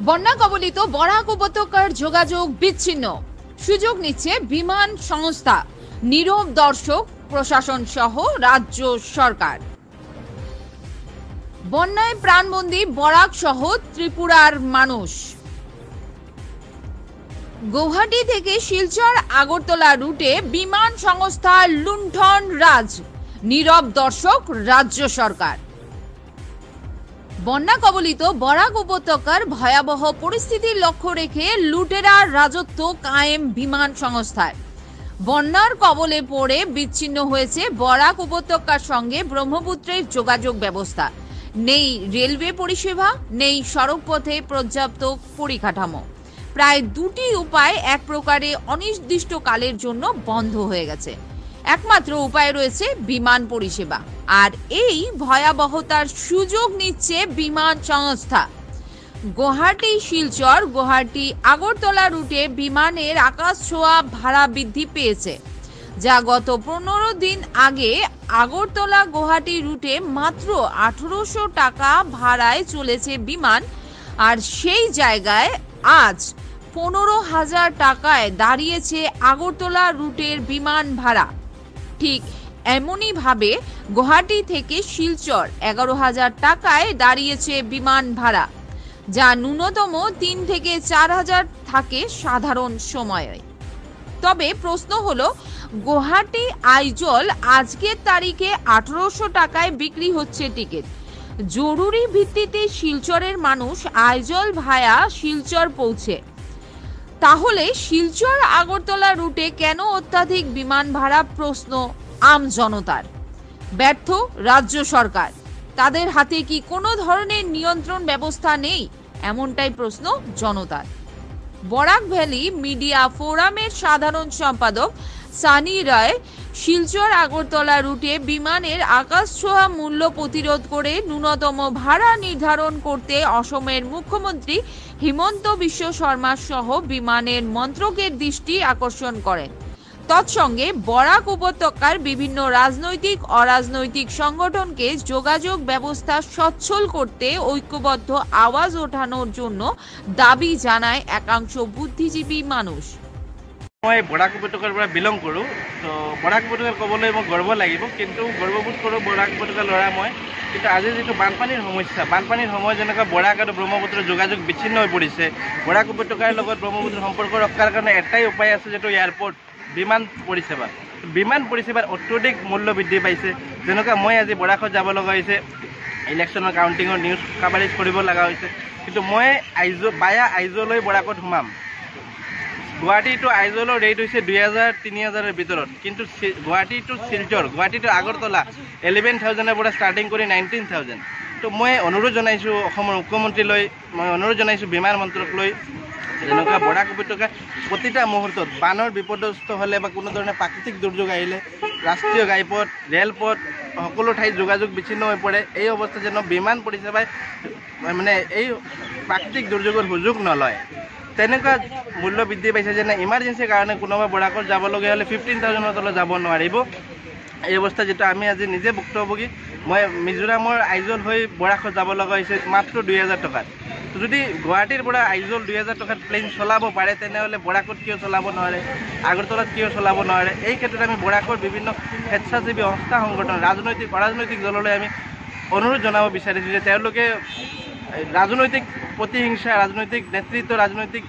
বন্যা কবলিত বরাক উপত্যকার যোগাযোগ বিচ্ছিন্ন, সুযোগ নিচ্ছে বিমান সংস্থা, নীরব দর্শক প্রশাসন সহ রাজ্য সরকার। বন্যায় প্রাণবন্দী বরাক সহ ত্রিপুরার মানুষ। গৌহাটি থেকে শিলচর আগরতলা রুটে বিমান সংস্থা লুণ্ঠন রাজ, নীরব দর্শক রাজ্য সরকার। বন্যা কবলিত বরাক উপত্যকার ভয়াবহ পরিস্থিতির লক্ষ্য রেখে লুটেরার রাজত্ব কায়েম বিমান সংস্থায়। বন্যার কবলে পড়ে বিচ্ছিন্ন হয়েছে বরাক উপত্যকার সঙ্গে ব্রহ্মপুত্রের যোগাযোগ ব্যবস্থা। নেই রেলওয়ে পরিষেবা, নেই সড়কপথে পর্যাপ্ত পরিকাঠামো। প্রায় দুটি উপায় এক প্রকারে অনির্দিষ্টকালের জন্য বন্ধ হয়ে গেছে। একমাত্র উপায় রয়েছে বিমান পরিষেবা, আর এই ভয়াবহতার সুযোগ নিচ্ছে বিমান সংস্থা। গুয়াহাটি শিলচর, গুয়াহাটি আগরতলা রুটে বিমানের আকাশ ছোঁয়া ভাড়া বৃদ্ধি পেয়েছে, যা গত 15 দিন আগে আগরতলা গুয়াহাটি রুটে মাত্র 1800 টাকা ভাড়ায় চলেছে বিমান, আর সেই জায়গায় আজ 15,000 টাকায় দাঁড়িয়েছে আগরতলা রুটের বিমান ভাড়া। ঠিক এমনই ভাবে গুয়াহাটি থেকে শিলচর 11,000 টাকায় দাঁড়িয়েছে বিমান ভাড়া, যা ন্যূনতম 3 থেকে 4,000 থাকে সাধারণ সময়ে। তবে প্রশ্ন হলো, গুয়াহাটি আইজল আজকের তারিখে 1800 টাকায় বিক্রি হচ্ছে টিকিট। জরুরি ভিত্তিতে শিলচরের মানুষ আইজল ভায়া শিলচর পৌঁছে, তাহলে শিলচর আগরতলা রুটে কেন অত্যাধিক বিমান ভাড়া? প্রশ্ন আম জনতার। ব্যর্থ রাজ্য সরকার, তাদের হাতে কি কোনো ধরনের নিয়ন্ত্রণ ব্যবস্থা নেই? এমনটাই প্রশ্ন জনতার। বরাক ভ্যালি মিডিয়া ফোরামের সাধারণ সম্পাদক সানি রায় শিলচর আগরতলা রুটে বিমানের আকাশ ছোঁয়া মূল্য প্রতিরোধ করে ন্যূনতম ভাড়া নির্ধারণ করতে অসমের মুখ্যমন্ত্রী হিমন্ত বিশ্ব শর্মা সহ বিমানের মন্ত্রকের দৃষ্টি আকর্ষণ করেন। তৎসঙ্গে বরাক উপত্যকার বিভিন্ন রাজনৈতিক অরাজনৈতিক সংগঠনকে যোগাযোগ ব্যবস্থা সচ্ছল করতে ঐক্যবদ্ধ আওয়াজ ওঠানোর জন্য দাবি জানায় একাংশ বুদ্ধিজীবী মানুষ। মই বরাক উপত্যকাৰ পৰা বিলং কৰোঁ, তো বরাক উপত্যকাৰ ক'বলৈ মই গৰ্ব লাগিব, কিন্তু গৰ্ববোধ কৰোঁ বরাক উপত্যকাৰ ল'ৰা মই। কিন্তু আজি যিটো বানপানীৰ সমস্যা, বানপানীৰ সময় যেনেকৈ বরাক আৰু ব্ৰহ্মপুত্ৰৰ যোগাযোগ বিচ্ছিন্ন হৈ পৰিছে, বরাক উপত্যকাৰ লগত ব্ৰহ্মপুত্ৰৰ সম্পৰ্ক ৰক্ষাৰ কাৰণে এটাই উপায় আছে, যিটো এয়াৰপৰ্ট, বিমান পৰিষেবা। বিমান পৰিষেবাৰ অত্যধিক মূল্য বৃদ্ধি পাইছে। যেনেকৈ মই আজি বৰাকত যাব লগা হৈছে, ইলেকশ্যনৰ কাউণ্টিঙৰ নিউজ কাভাৰেজ কৰিব লগা হৈছে, কিন্তু মই আইজলৈ বৰাকত সোমাম। গুৱাহাটী টু আইজলৰ ৰেট হৈছে 2,000-3,000 ভিতৰত, কিন্তু গুৱাহাটী টু শিলচৰ, গুৱাহাটী টু আগৰতলা 11,000 পৰা ষ্টাৰ্টিং কৰি 19,000। তো মই অনুৰোধ জনাইছোঁ অসমৰ মুখ্যমন্ত্ৰীলৈ, মই অনুৰোধ জনাইছোঁ বিমান মন্ত্ৰকলৈ, যেনেকুৱা বৰাক উপত্যকা প্ৰতিটা মুহূৰ্তত বানৰ বিপদগ্ৰস্ত হ'লে বা কোনো ধৰণৰ প্ৰাকৃতিক দুৰ্যোগ আহিলে ৰাষ্ট্ৰীয় ঘাইপথ, ৰেলপথ সকলো ঠাইত যোগাযোগ বিচ্ছিন্ন হৈ পৰে। এই অৱস্থা যেন বিমান পৰিষেবাই মানে এই প্ৰাকৃতিক দুৰ্যোগৰ সুযোগ নলয়। তেনেকুৱা মূল্য বৃদ্ধি পাইছে, যেনে ইমাৰ্জেঞ্চিৰ কাৰণে কোনোবা বৰাকত যাবলগীয়া হ'লে 15,000 তলত যাব নোৱাৰিব। এই অৱস্থা যেটা আমি আজি নিজে ভুক্তভোগী। মই মিজোৰামৰ আইজল হৈ বৰাকত যাব লগা হৈছে মাত্ৰ 2,000 টকাত। যদি গুৱাহাটীৰ পৰা আইজল 2,000 টকাত প্লেইন চলাব পাৰে, তেনেহ'লে বৰাকত কিয় চলাব নোৱাৰে, আগৰতলাত কিয় চলাব নোৱাৰে? এই ক্ষেত্ৰত আমি বৰাকৰ বিভিন্ন স্বেচ্ছাসেৱী সংস্থা, সংগঠন, ৰাজনৈতিক অৰাজনৈতিক দললৈ আমি অনুৰোধ জনাব বিচাৰিছোঁ যে তেওঁলোকে ৰাজনৈতিক প্ৰতিহিংসা, ৰাজনৈতিক নেতৃত্ব, ৰাজনৈতিক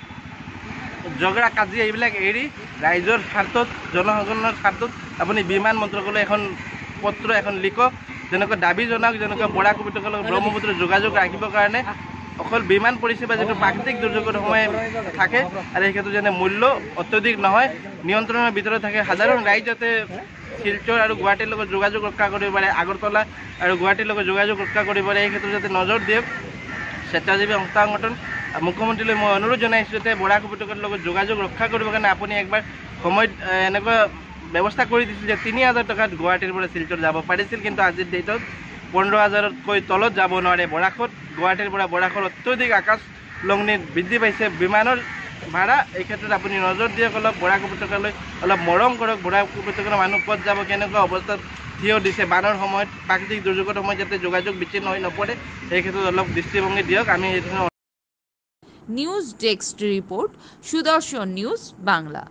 ঝগড়া কাজিয়া এইবিলাক এৰি ৰাইজৰ স্বাৰ্থত, জনসাধাৰণৰ স্বাৰ্থত আপুনি বিমান মন্ত্ৰকলৈ এখন পত্ৰ এখন লিখক, যেনেকৈ দাবী জনাওক, যেনেকৈ বৰাক উপত্যকাৰ লগত ব্ৰহ্মপুত্ৰৰ যোগাযোগ ৰাখিবৰ কাৰণে অকল বিমান পৰিষেবা যিটো প্ৰাকৃতিক দুৰ্যোগৰ সময় থাকে, আৰু এই ক্ষেত্ৰত যেনে মূল্য অত্যধিক নহয়, নিয়ন্ত্ৰণৰ ভিতৰত থাকে, সাধাৰণ ৰাইজ যাতে শিলচৰ আৰু গুৱাহাটীৰ লগত যোগাযোগ ৰক্ষা কৰিব পাৰে, আগৰতলা আৰু গুৱাহাটীৰ লগত যোগাযোগ ৰক্ষা কৰিব পাৰে, এই ক্ষেত্ৰত যাতে নজৰ দিয়ক স্বেচ্ছাসেৱী সংস্থা সংগঠন। মুখ্যমন্ত্ৰীলৈ মই অনুৰোধ জনাইছোঁ যাতে বৰাক উপত্যকাৰ লগত যোগাযোগ ৰক্ষা কৰিবৰ কাৰণে আপুনি একবাৰ সময়ত এনেকুৱা ব্যৱস্থা কৰি দিছিল যে 3,000 টকাত গুৱাহাটীৰ পৰা শিলচৰ যাব পাৰিছিল, কিন্তু আজিৰ ডেটত 15,000তকৈ তলত যাব নোৱাৰে বৰাকত। গুৱাহাটীৰ পৰা বৰাকৰ অত্যধিক আকাশ লংনি বৃদ্ধি পাইছে বিমানৰ ভাড়া। এই ক্ষেত্ৰত আপুনি নজৰ দিয়ক, অলপ বৰাক উপত্যকালৈ অলপ মৰম কৰক। বৰাক উপত্যকাৰ মানুহ ক'ত যাব, কেনেকুৱা অৱস্থাত থিয় দিছে বানৰ সময়ত, প্ৰাকৃতিক দুৰ্যোগৰ সময়ত যাতে যোগাযোগ বিচ্ছিন্ন হৈ নপৰে, এই ক্ষেত্ৰত অলপ দৃষ্টিভংগী দিয়ক। আমি নিউজ ডেস্ক রিপোর্ট, সুদর্শন নিউজ বাংলা।